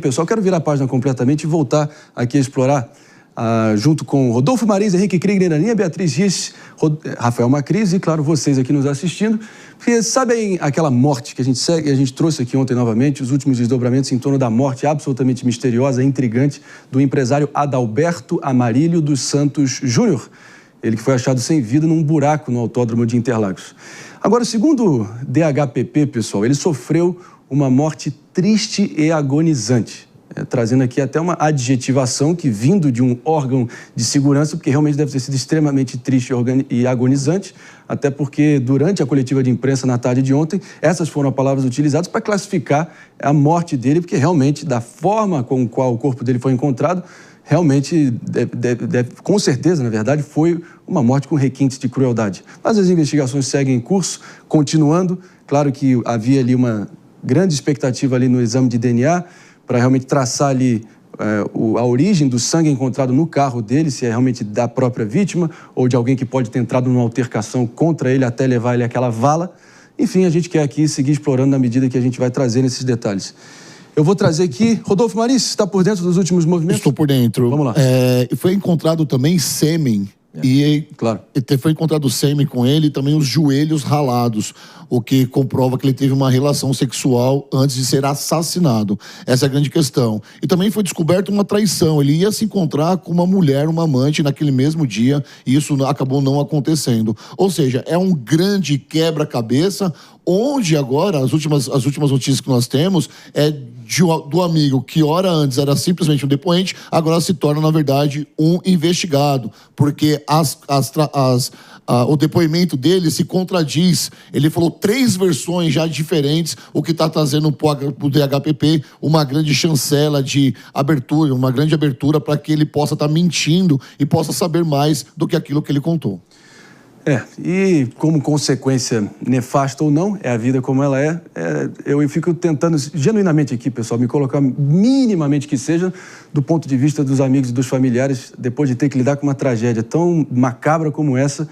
pessoal, quero virar a página completamente e voltar aqui a explorar, junto com Rodolfo Marins, Henrique Krieger, Aninha Beatriz Risch, Rafael Macris e, claro, vocês aqui nos assistindo. Porque sabem aquela morte que a gente segue, a gente trouxe aqui ontem novamente, os últimos desdobramentos em torno da morte absolutamente misteriosa e intrigante do empresário Adalberto Amarílio dos Santos Júnior, ele que foi achado sem vida num buraco no autódromo de Interlagos. Agora, segundo o DHPP, pessoal, ele sofreu uma morte triste e agonizante. Trazendo aqui até uma adjetivação que, vindo de um órgão de segurança, porque realmente deve ter sido extremamente triste e agonizante, até porque durante a coletiva de imprensa na tarde de ontem, essas foram as palavras utilizadas para classificar a morte dele, porque realmente, da forma com a qual o corpo dele foi encontrado, realmente, com certeza, na verdade, foi uma morte com requintes de crueldade. Mas as investigações seguem em curso, continuando. Claro que havia ali uma grande expectativa ali no exame de DNA, para realmente traçar ali a origem do sangue encontrado no carro dele, se é realmente da própria vítima ou de alguém que pode ter entrado numa altercação contra ele até levar ele àquela vala. Enfim, a gente quer aqui seguir explorando na medida que a gente vai trazer nesses detalhes. Eu vou trazer aqui... Rodolfo Marins, está por dentro dos últimos movimentos? Estou por dentro. Vamos lá. Foi encontrado também sêmen. Claro. Foi encontrado sêmen com ele e também os joelhos ralados, o que comprova que ele teve uma relação sexual antes de ser assassinado. Essa é a grande questão. E também foi descoberta uma traição. Ele ia se encontrar com uma mulher, uma amante, naquele mesmo dia, e isso acabou não acontecendo. Ou seja, é um grande quebra-cabeça, onde agora, as últimas notícias que nós temos, do amigo que hora antes era simplesmente um depoente, agora se torna, na verdade, um investigado, porque o depoimento dele se contradiz. Ele falou 3 versões já diferentes, o que está trazendo para o DHPP uma grande chancela de abertura, uma grande abertura para que ele possa estar mentindo e possa saber mais do que aquilo que ele contou. E como consequência nefasta ou não, é a vida como ela é, eu fico tentando genuinamente aqui, pessoal, me colocar minimamente que seja do ponto de vista dos amigos e dos familiares, depois de ter que lidar com uma tragédia tão macabra como essa,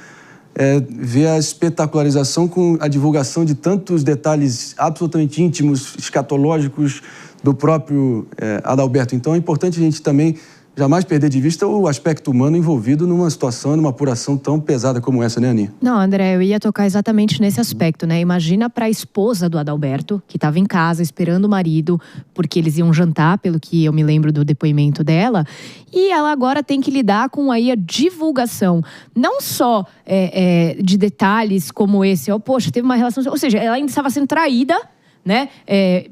ver a espetacularização com a divulgação de tantos detalhes absolutamente íntimos, escatológicos do próprio Adalberto. Então é importante a gente também jamais perder de vista o aspecto humano envolvido numa situação, numa apuração tão pesada como essa, né, Aninha? Não, André, eu ia tocar exatamente nesse aspecto, né? Imagina para a esposa do Adalberto, que estava em casa esperando o marido, porque eles iam jantar, pelo que eu me lembro do depoimento dela, e ela agora tem que lidar com aí a divulgação, não só de detalhes como esse, poxa, teve uma relação, ou seja, ela ainda estava sendo traída, né?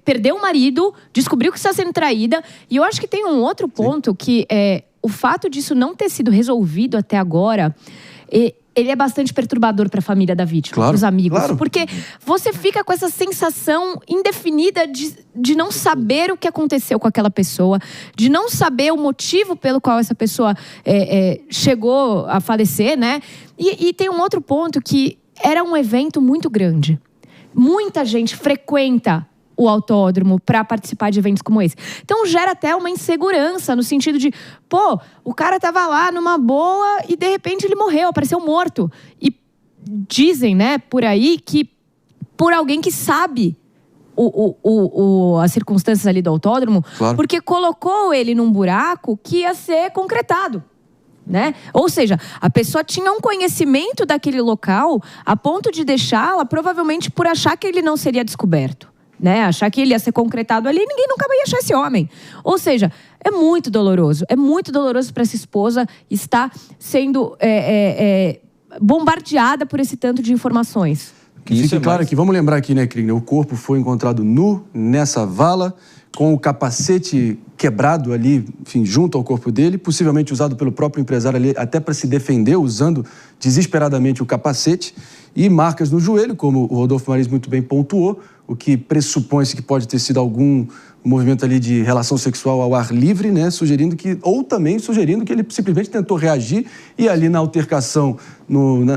Perdeu o marido, descobriu que está sendo traída. E eu acho que tem um outro ponto que o fato disso não ter sido resolvido até agora, ele é bastante perturbador para a família da vítima, para os amigos. Claro. Porque você fica com essa sensação indefinida de não saber o que aconteceu com aquela pessoa, de não saber o motivo pelo qual essa pessoa chegou a falecer, né? E tem um outro ponto que era um evento muito grande. Muita gente frequenta o autódromo para participar de eventos como esse. Então gera até uma insegurança no sentido de, o cara tava lá numa boa e de repente ele morreu, apareceu morto. E dizem, né, por aí que por alguém que sabe as circunstâncias ali do autódromo, claro, porque colocou ele num buraco que ia ser concretado. Né? Ou seja, a pessoa tinha um conhecimento daquele local a ponto de deixá-la, provavelmente por achar que ele não seria descoberto, né? Achar que ele ia ser concretado ali e ninguém nunca ia achar esse homem. Ou seja, é muito doloroso para essa esposa estar sendo bombardeada por esse tanto de informações. Que fique claro aqui, vamos lembrar aqui, né, Krieger? O corpo foi encontrado nu nessa vala, com o capacete quebrado ali, enfim, junto ao corpo dele, possivelmente usado pelo próprio empresário ali até para se defender, usando desesperadamente o capacete, e marcas no joelho, como o Rodolfo Marins muito bem pontuou, o que pressupõe-se que pode ter sido algum movimento ali de relação sexual ao ar livre, né, sugerindo que ele simplesmente tentou reagir e ali na altercação,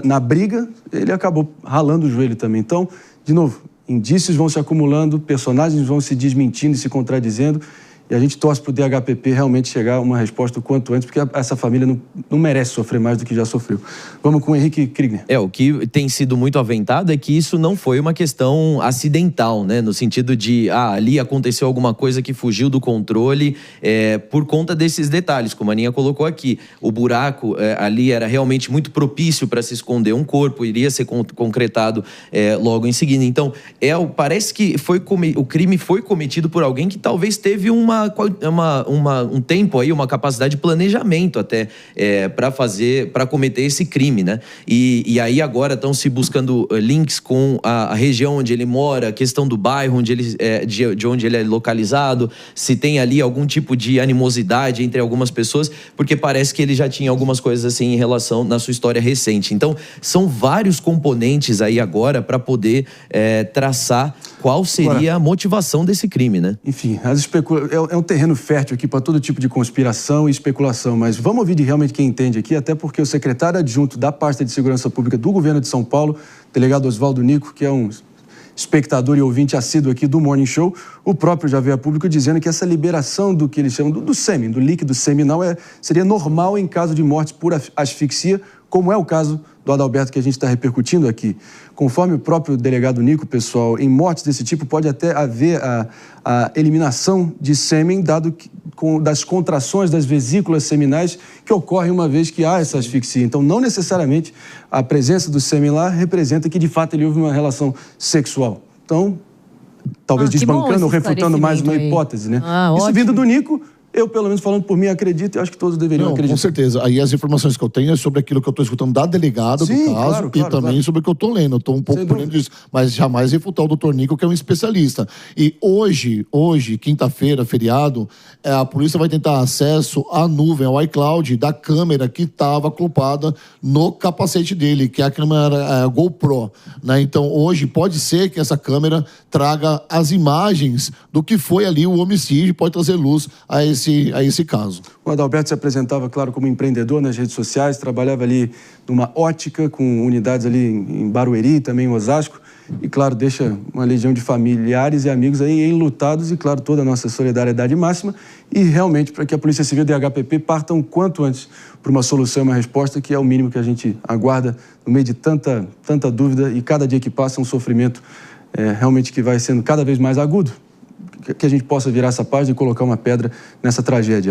na briga, ele acabou ralando o joelho também. Então, de novo, indícios vão se acumulando, personagens vão se desmentindo e se contradizendo, E a gente torce para o DHPP realmente chegar a uma resposta o quanto antes, porque essa família não merece sofrer mais do que já sofreu. Vamos com o Henrique Krigner. O que tem sido muito aventado é que isso não foi uma questão acidental, né? No sentido de, ali aconteceu alguma coisa que fugiu do controle por conta desses detalhes, como a Aninha colocou aqui. O buraco ali era realmente muito propício para se esconder um corpo, iria ser concretado logo em seguida. Então, parece que o crime foi cometido por alguém que talvez teve um tempo aí, uma capacidade de planejamento até para cometer esse crime, né? E aí agora estão se buscando links com a região onde ele mora, a questão do bairro de onde ele é localizado, se tem ali algum tipo de animosidade entre algumas pessoas, porque parece que ele já tinha algumas coisas assim em relação na sua história recente. Então, são vários componentes aí agora para poder traçar qual seria a motivação desse crime, né? Enfim, é um terreno fértil aqui para todo tipo de conspiração e especulação, mas vamos ouvir de realmente quem entende aqui, até porque o secretário adjunto da pasta de segurança pública do governo de São Paulo, delegado Oswaldo Nico, que é um espectador e ouvinte assíduo aqui do Morning Show, o próprio já veio a público dizendo que essa liberação do que eles chamam do sêmen, do líquido seminal, seria normal em caso de morte por asfixia, como é o caso do Adalberto que a gente está repercutindo aqui. Conforme o próprio delegado Nico, pessoal, em mortes desse tipo pode até haver a eliminação de sêmen, dado que, das contrações das vesículas seminais que ocorrem uma vez que há essa asfixia. Então, não necessariamente a presença do sêmen lá representa que, de fato, ele houve uma relação sexual. Então, talvez desbancando ou refutando mais uma hipótese, né? Isso vindo do Nico, eu, pelo menos falando por mim, acredito e acho que todos deveriam acreditar. Com certeza. Aí as informações que eu tenho é sobre aquilo que eu estou escutando da delegada do caso e também sobre o que eu estou lendo. Eu estou um pouco por dentro disso, mas jamais refutar o doutor Nico, que é um especialista. E hoje, quinta-feira, feriado, a polícia vai tentar acesso à nuvem, ao iCloud, da câmera que estava acoplada no capacete dele, que é a câmera GoPro, né? Então, hoje, pode ser que essa câmera traga as imagens do que foi ali o homicídio, pode trazer luz a esse caso. O Adalberto se apresentava, claro, como empreendedor nas redes sociais, trabalhava ali numa ótica, com unidades ali em Barueri, também em Osasco, e, claro, deixa uma legião de familiares e amigos aí enlutados e, claro, toda a nossa solidariedade máxima e, realmente, para que a Polícia Civil e a DHPP partam quanto antes para uma solução e uma resposta, que é o mínimo que a gente aguarda no meio de tanta dúvida, e cada dia que passa é um sofrimento realmente que vai sendo cada vez mais agudo, que a gente possa virar essa página e colocar uma pedra nessa tragédia.